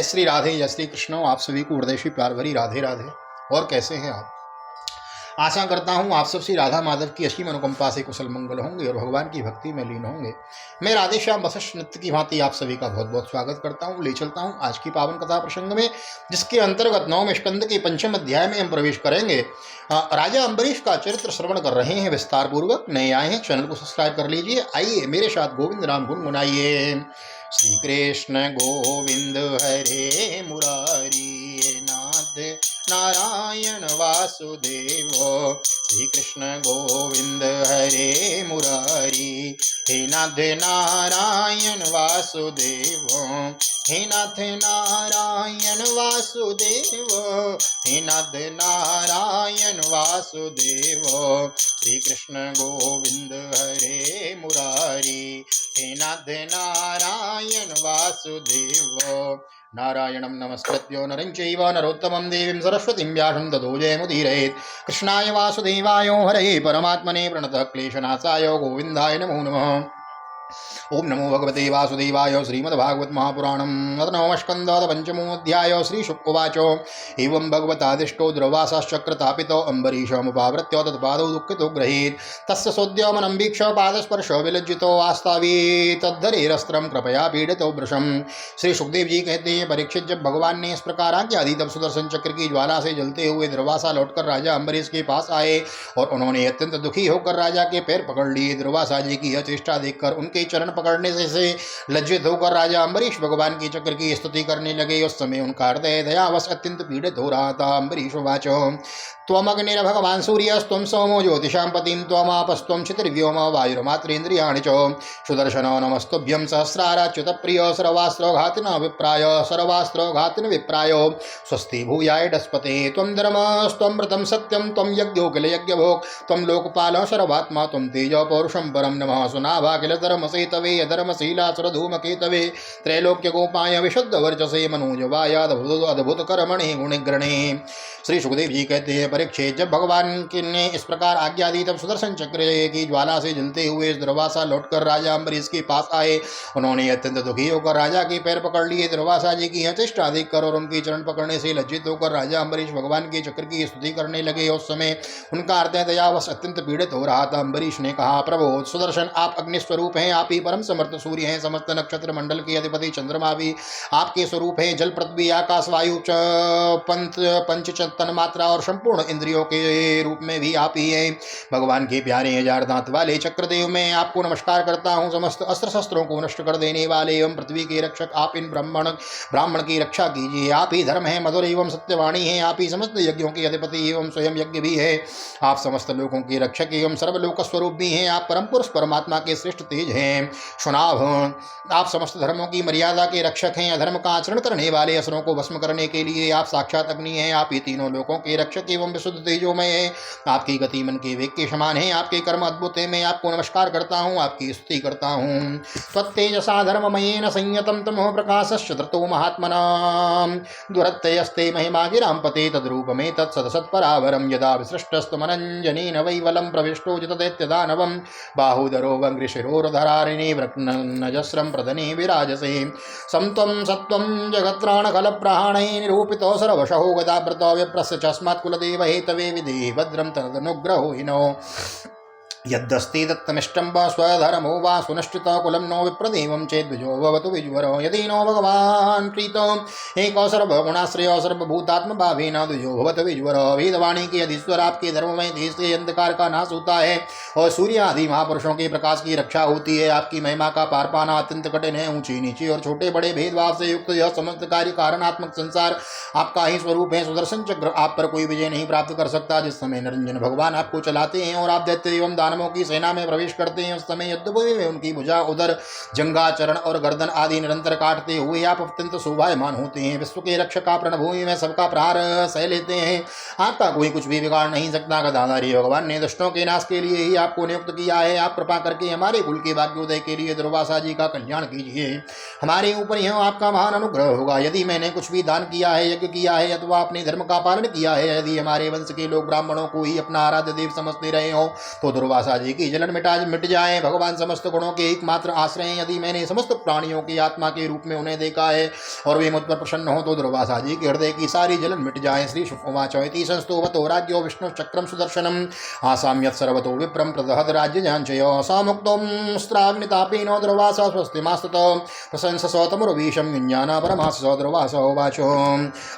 श्री राधे, जय श्री कृष्ण। आप सभी को हृदय से प्यार भरी राधे राधे। और कैसे हैं आप? आशा करता हूँ आप सब श्री राधा माधव की असीम अनुकंपा से कुशल मंगल होंगे और भगवान की भक्ति में लीन होंगे। मैं राधे श्याम वशिष्ठ नृत्य की भांति आप सभी का बहुत बहुत स्वागत करता हूँ। ले चलता हूँ आज की पावन कथा प्रसंग में, जिसके अंतर्गत 9वें स्कंद के 5वें अध्याय में हम प्रवेश करेंगे। राजा अम्बरीश का चरित्र श्रवण कर रहे हैं विस्तार पूर्वक। नए आए हैं चैनल को सब्सक्राइब कर लीजिए। आइए मेरे साथ गोविंद नाम गुनगुनाइए। श्री कृष्ण गोविंद हरे मुरारी, नाथ नारायण वासुदेव। श्री कृष्ण गोविंद हरे मुरारी, हे नाथ नारायण वासुदेव। हे नाथ नारायण वासुदेव, हे नाथ नारायण वासुदेव। श्री कृष्ण गोविंद हरे मुरारी, हे नाथ नारायण वासुदेव। नारायणं नमस्कृत्य नरं चैव नरोत्तमं देवीं सरस्वतीं व्यासं ततो जयमुदीरयेत्। कृष्णाय वासुदेवाय हरये परमात्मने प्रणतः क्लेशनाशाय गोविन्दाय नमो नमः। ओम नमो भगवते वासुदेवाय। श्रीमद्भागवत महापुराणम् अथ नवमस्कन्धः पंचमोऽध्यायः। श्रीशुक उवाच एवं भगवतादिष्टो दुर्वासाश्चक्रतापितो अम्बरीषमुपावृत्य तत्पादौ दुःखितो गृहीत्। तस्य सोद्यमनं वीक्ष्य पादस्पर्शो विलज्जितो आस्तावि तद्धरेरस्त्रं कृपया पीडितो वृषम्। श्री सुखदेव जी कहते हैं, परीक्षित, जब भगवान ने इस प्रकार आज्ञा दी तब सुदर्शन चक्र की ज्वाला से जलते हुए दुर्वासा लौटकर राजा अम्बरीश के पास आए और उन्होंने अत्यंत दुखी होकर राजा के पैर पकड़ लिए। दुर्वासा जी की यह चेष्टा देखकर उनके चरण पकड़ने से लज्जित होकर राजा अम्बरीश भगवान के चक्र की स्तुति करने लगे। उस समय उनका हृदय दयावश अत्यंत पीड़ित हो रहा था। अम्बरीश उवाच त्वमग्निर्भगवान् सूर्यस्त्वं सोमो ज्योतिषां पतिं त्वमापस्त्वं क्षितिर्व्योम वायुर्मात्रेन्द्रियाणि च। सुदर्शन नमस्तुभ्यं सहस्राराच्युतप्रिय सर्वास्त्रघातिन विप्राय सर्वास्त्रघातिन विप्राय। स्वस्ति भूयाय डस्पते त्वं धर्मस्त्वं व्रतं सत्यं त्वं यज्ञो किल यज्ञभोक् त्वं लोकपाल सर्वात्मा त्वं तेज पौरुषं परं नमः। सुनाभा किल धर्मसेतवे धर्मशीलासुरधूमकेतवे त्रैलोक्य गोपाय विशुद्ध वर्चसे मनोजवाय अद्भुत कर्मणे गुणिग्रणे। श्री सुखदेव जी कहते हैं, परीक्षित, जब भगवान ने इस प्रकार आज्ञा दी तब सुदर्शन चक्र की ज्वाला से जलते हुए दुर्वासा लौटकर राजा अम्बरीश के पास आए। उन्होंने अत्यंत दुखी होकर राजा के पैर पकड़ लिए। दुर्वासा जी की यह चेष्टा देखकर और उनके चरण पकड़ने से लज्जित होकर राजा अम्बरीश भगवान के चक्र की स्तुति करने लगे। उस समय उनका हृदय दयावश अत्यंत पीड़ित हो रहा था। अम्बरीश ने कहा, प्रभो सुदर्शन, आप अग्निस्वरूप हैं, आप ही परम समर्थ सूर्य हैं, समस्त नक्षत्र मंडल के अधिपति चंद्रमा भी आपके स्वरूप है। जल पृथ्वी आकाश वायु पंच तन्मात्रा और संपूर्ण इंद्रियों के रूप में भी आप ही हैं। भगवान के प्यारे हजार दांत वाले चक्रदेव, मैं आपको नमस्कार करता हूँ। समस्त अस्त्र शस्त्रों को नष्ट कर देने वाले एवं पृथ्वी के रक्षक आप इन ब्राह्मण की रक्षा कीजिए। आप ही धर्म है, मधुर एवं सत्यवाणी है। आप ही समस्त यज्ञों के अधिपति एवं स्वयं यज्ञ भी है। आप समस्त लोगों के रक्षक एवं सर्वलोक स्वरूप भी हैं। आप परम पुरुष परमात्मा के श्रेष्ठ तेज हैं। सुनाभ, आप समस्त धर्मों की मर्यादा के रक्षक हैं। अधर्म का आचरण करने वाले असुरों को भस्म करने के लिए आप साक्षात अग्नि हैं। आप ही तीनों लोकों के रक्षक एवं विशुद्ध तेजोमय है। आपकी गति मन के वेग के समान है। आपके कर्म अद्भुत है। मैं आपको नमस्कार करता हूँ, आपकी स्तुति करता हूँ। त्वत्तेजसा धर्ममयेन संयतं तमो प्रकाशश्च धृतो महात्मना दुरत्ययस्ते महिमा गिरां पते तद्रूपमे तत्सदसत्परावरं। यदा विसृष्टस्तमनञ्जनेन वैवलं प्रविष्टो जितदैत्यदानवं बाहुधरो वङ्घ्रिशिरोर्धरारिणे व्रक्नजस्रं प्रदने विराजसे। समत्वं सत्त्वं जगत्राणकलप्राणैः निरूपितो सर्वशहो गदाव्रतो विप्रस्य चस्मात् कुलदेव हेतवे विधेहि भद्रं तदनुग्रहो हिनो। यद्दस्ति दत्तमिष्टं वा स्वधर्मो वा सुनिष्ठितो कुलं नो विप्रदेवं चेद्विजो भवतु विज्वरो। यदि नो भगवान् प्रीतो एको सर्वगुणाश्रयो सर्वभूतात्मभावेन द्विजो भवतु विज्वरो। वेदवाणी के अधीश्वर आपके धर्ममय देश से अंधकार का नाश होता है और सूर्य आदि महापुरुषों के प्रकाश की रक्षा होती है। आपकी महिमा का पार पाना अत्यंत कठिन है। ऊंची नीची और छोटे बड़े भेदभाव से युक्त यह समस्त कार्य कारणात्मक संसार आपका ही स्वरूप है। सुदर्शन चक्र आप पर कोई विजय नहीं प्राप्त कर सकता। जिस समय निरंजन भगवान आपको चलाते हैं और आप दैत्य एवं दानवों की सेना में प्रवेश करते हैं, उस समय युद्धभूमि में उनकी भुजा, उदर, जंघा, चरण और गर्दन आदि निरंतर काटते हुए आप अत्यंत शोभायमान होते हैं। विश्व के रक्षक आप रणभूमि में सबका प्रहार सह लेते हैं। आपका कोई कुछ भी बिगाड़ नहीं सकता। गदाधारी भगवान ने दुष्टों के नाश के लिए ही आपको नियुक्त किया है। आप कृपा करके हमारे कुल के भाग्योदय के लिए दुर्वासा जी का कल्याण कीजिए। हमारे ऊपर यह आपका महान अनुग्रह होगा। यदि मैंने कुछ भी दान किया है, यज्ञ किया है अथवा अपने धर्म का पालन किया है, यदि हमारे वंश के लोग ब्राह्मणों को ही अपना आराध्य देव समझते रहे हो, तो दुर्वासा दुर्वासा जी की जलन मिट जाए। भगवान समस्त गुणों के एकमात्र आश्रय हैं। यदि मैंने समस्त प्राणियों की आत्मा के रूप में उन्हें देखा है और वे मुझ पर प्रसन्न हो तो दुर्वासा जी के हृदय की सारी जलन मिट जाए। श्री शुकवाच इति संस्तुवतो राज्ञो विष्णु चक्रम सुदर्शनम आसाम्यत सर्वतो विप्रम प्रदहद राज्य जांचय सामुक्तम स्त्राग्नितापीनो दुर्वासा स्वस्तिमास्तत प्रशंससो तमुर्वीशं विज्ञान परमास दुर्वासा उवाचो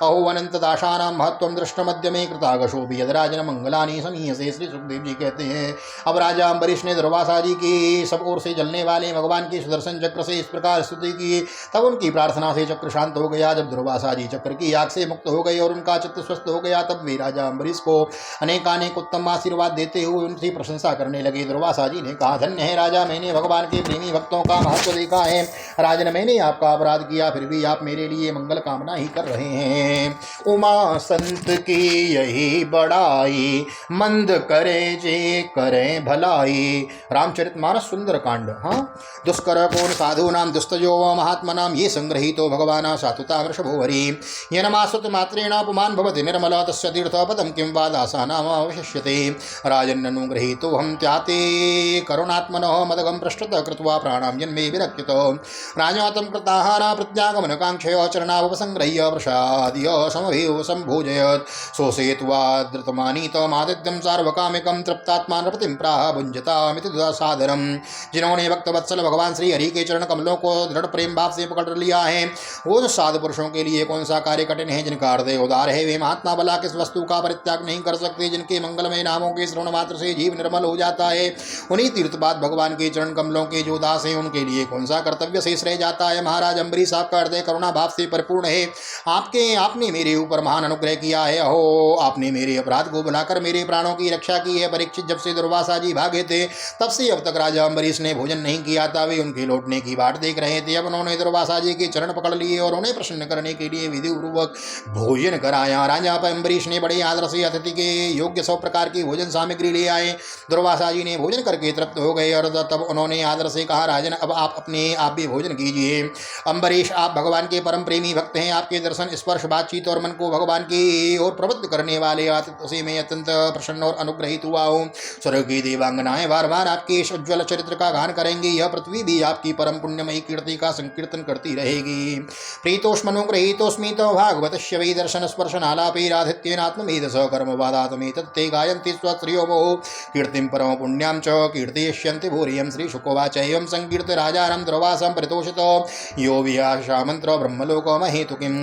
अहो अनंतदाशानां महत्वं दृष्टमद्य मे कृतागशोऽपि यदराजन मंगलानि समीयसे। श्री सुखदेव जी कहते हैं अब राजा अम्बरीश ने दुर्वासा जी की सब ओर से जलने वाले भगवान की सुदर्शन चक्र से इस प्रकार स्तुति की। तब उनकी प्रार्थना से चक्र शांत हो गया। जब दुर्वासा जी चक्र की आग से मुक्त हो गए और उनका चित्त स्वस्थ हो गया तब वे राजा अम्बरीश को अनेकानेक उत्तम आशीर्वाद देते हुए उनकी प्रशंसा करने लगे। दुर्वासा जी ने कहा धन्य है राजा, मैंने भगवान के प्रेमी भक्तों का महत्व देखा है। राजन मैंने आपका अपराध किया फिर भी आप मेरे लिए मंगल कामना ही कर रहे हैं। उमा संत की यही बड़ाई मंद करे जे करे भलाई। रामचरितमानस सुंदर कांड। हाँ, दुष्कर कौन साधु नाम दुस्तजो महात्मा नाम ये संग्रहीतो भगवान सातुता वृषभो हरि यनमासुत मात्रेण अपमान भवति निर्मल तस्य तीर्थपदं किं वा दासानाम अवशिष्यते। राजन्ननुगृहीतो हम त्याते करुणात्मनः मदगं पृष्ठतः कृत्वा प्राणां जन्मे विरक्तितो राजा तं कृताहारा प्रत्यागमन कांक्षय चरणावसंग्रह्य प्रसाद्य समभिव संभोजयत् शोषयित्वा धृतमानीतमादित्यं सार्वकामिकं तृप्तात्मा नृपतिं प्राह भुञ्जतामिति सादरम। जिन्होंने भक्तवत्सल भगवान श्री हरि के चरण कमलों को दृढ़ प्रेम भाव से पकड़ लिया है वो साधु पुरुषों के लिए कौन सा कार्य कठिन है। जिनका हृदय उदार है वे महात्मा भला किस वस्तु का परित्याग नहीं कर सकते। जिनके मंगलमय नामों के श्रवण मात्र से जीव निर्मल हो जाता है उन्हीं तीर्थपाद भगवान के चरण कमलों के जो दास हैं उनके लिए कौन सा कर्तव्य शेष रह जाता है। महाराज अम्बरीश आपका हृदय करुणा भाव से परिपूर्ण है। आपने मेरे ऊपर महान अनुग्रह किया है। अहो आपने मेरे अपराध को बुलाकर मेरे प्राणों की रक्षा की है। परीक्षित जब से दुर्वासा जी भागे थे तब से अब तक राजा अम्बरीश ने भोजन नहीं किया था। वे उनके लौटने की बाट देख रहे थे। अब उन्होंने दुर्वासा जी के चरण पकड़ लिए और उन्हें प्रसन्न करने के लिए विधिपूर्वक भोजन कराया। राजा अम्बरीश ने बड़े आदर से अतिथि के योग्य 100 प्रकार की भोजन सामग्री ले आए। दुर्वासा जी ने भोजन करके तृप्त हो गए और तब उन्होंने आदर से कहा राजन अब आप भी भोजन कीजिए। अम्बरीश आप भगवान के परम प्रेमी भक्त हैं। आपके दर्शन स्पर्श बातचीत और मन को भगवान की ओर प्रवृत्त करने वाले आतिथ्य से मैं अत्यंत प्रसन्न और अनुग्रहित हुआ हूँ। स्वर्ग की देवांगनाएं बार बार आपके इस उज्ज्वल चरित्र का गान करेंगी। यह पृथ्वी भी आपकी परम पुण्यमयी कीर्ति का संकीर्तन करती रहेगी। प्रीतोष्मनुग्रहीतोस्मि तो भागवतस्य वै दर्शन स्पर्शनालापैराधित्येनात्ममेध सकर्मवादातमेतत्ते गायन्ति स्वश्रियो मोह कीर्तिं परम पुण्यां च कीर्तयिष्यन्ति भूरियं। श्री शुकोवाच एवं संकीर्त्य राजानं दुर्वासं परितोषितो यो विहाशामन्त्र ब्रह्मलोको महेतु किम्।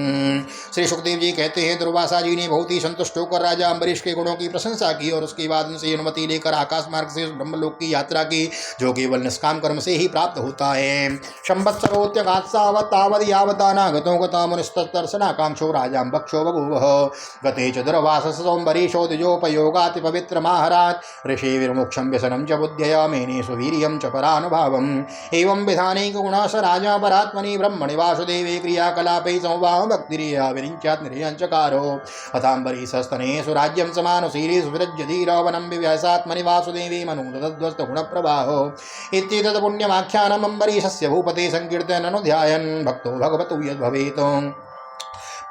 श्री सुखदेव जी कहते हैं दुर्वासा जी ने बहुत ही संतुष्ट होकर राजा अम्बरीश के गुणों की प्रशंसा की और उसके बाद उनसे अनुमति लेकर आकाश मार्ग से उस ब्रह्मलोक की यात्रा की जो केवल निष्काम कर्म से ही प्राप्त होता है। संवत्सरोत्यगात्सावतावद यावतानागतो गतामुनिस्तदर्शनाकांक्षो राजां भक्षो बभूवः गते च दुर्वाससोऽम्बरीशो द्विजोपयोगाति पवित्रमाहरात् ऋषि विर्मुक्षं व्यसनं च बुद्ध्यया मेने सुवीर्यं च परानुभावम्। एवं विधानैक गुणः राजा परात्मनि ब्रह्मणि वासुदेवे क्रियाकलापै संवाह भक्तिरिया विरिञ्चात् निर्यञ्चकारो अथाम्बरीशस्तने सुराज्यं समानुशीली सुविरज्य धीरवनं विव्यसात्मनि वासुदेवी मनुदद्वस्त गुणप्रवाहो इत्येतत् पुण्यमाख्यानम् अम्बरीशस्य भूपते संकीर्तन अनुध्यायन् भक्तो भगवतो यद्भवेत्।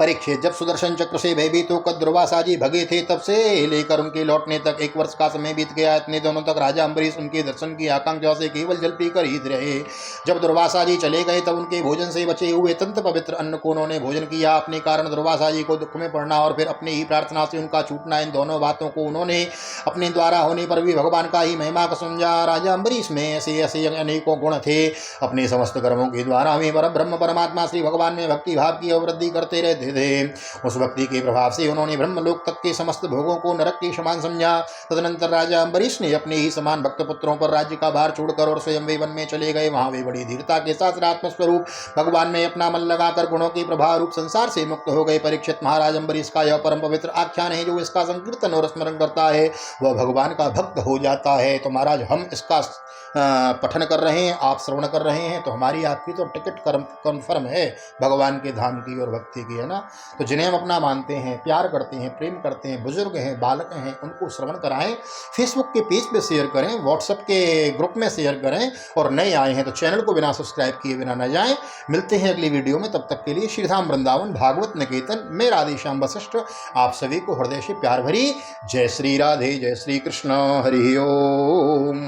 परीक्षित जब सुदर्शन चक्र से भयभीत होकर दुर्वासा जी भगे थे तब से लेकर उनके लौटने तक 1 वर्ष का समय बीत गया। इतने दोनों तक राजा अम्बरीश उनके दर्शन की आकांक्षा से केवल जल पीकर ही रहे। जब दुर्वासा जी चले गए तब उनके भोजन से बचे हुए अत्यंत पवित्र अन्न को उन्होंने भोजन किया। अपने कारण दुर्वासा जी को दुख में पड़ना और फिर अपनी ही प्रार्थना से उनका छूटना, इन दोनों बातों को उन्होंने अपने द्वारा होने पर भी भगवान का ही महिमा का समझा। राजा अम्बरीश में ऐसे अनेकों गुण थे। अपने समस्त कर्मों के द्वारा वे ब्रह्म परमात्मा श्री भगवान में भक्ति भाव की अवृद्धि करते रहते थे। उस भक्ति के प्रभाव से उन्होंने ब्रह्मलोक तक के समस्त भोगों को नरक के समान समझा। तदनंतर राजा अम्बरीश ने अपने ही समान भक्त पुत्रों पर राज्य का भार छोड़कर और स्वयं वे वन में चले गए। वहां वे बड़ी धीरता के साथ आत्मस्वरूप भगवान में अपना मन लगाकर गुणों के प्रभाव रूप संसार से मुक्त हो गए। परीक्षित महाराज अम्बरीश का यह परम पवित्र आख्यान है। जो इसका संकीर्तन और स्मरण करता है वह भगवान का भक्त हो जाता है। तो महाराज हम इसका पठन कर रहे हैं, आप श्रवण कर रहे हैं, तो हमारी आपकी तो टिकट कन्फर्म है भगवान के धाम की और भक्ति की, है ना। तो जिन्हें हम अपना मानते हैं, प्यार करते हैं, प्रेम करते हैं, बुजुर्ग हैं, बालक हैं, उनको श्रवण कराएं। फेसबुक के पेज पे शेयर करें, व्हाट्सएप के ग्रुप में शेयर करें और नए आए हैं तो चैनल को बिना सब्सक्राइब किए बिना न जाएं। मिलते हैं अगली वीडियो में, तब तक के लिए श्रीधाम वृंदावन भागवत निकेतन में राधेश्याम वशिष्ठ आप सभी को हृदय से प्यार भरी जय श्री राधे, जय श्री कृष्ण, हरि ओम।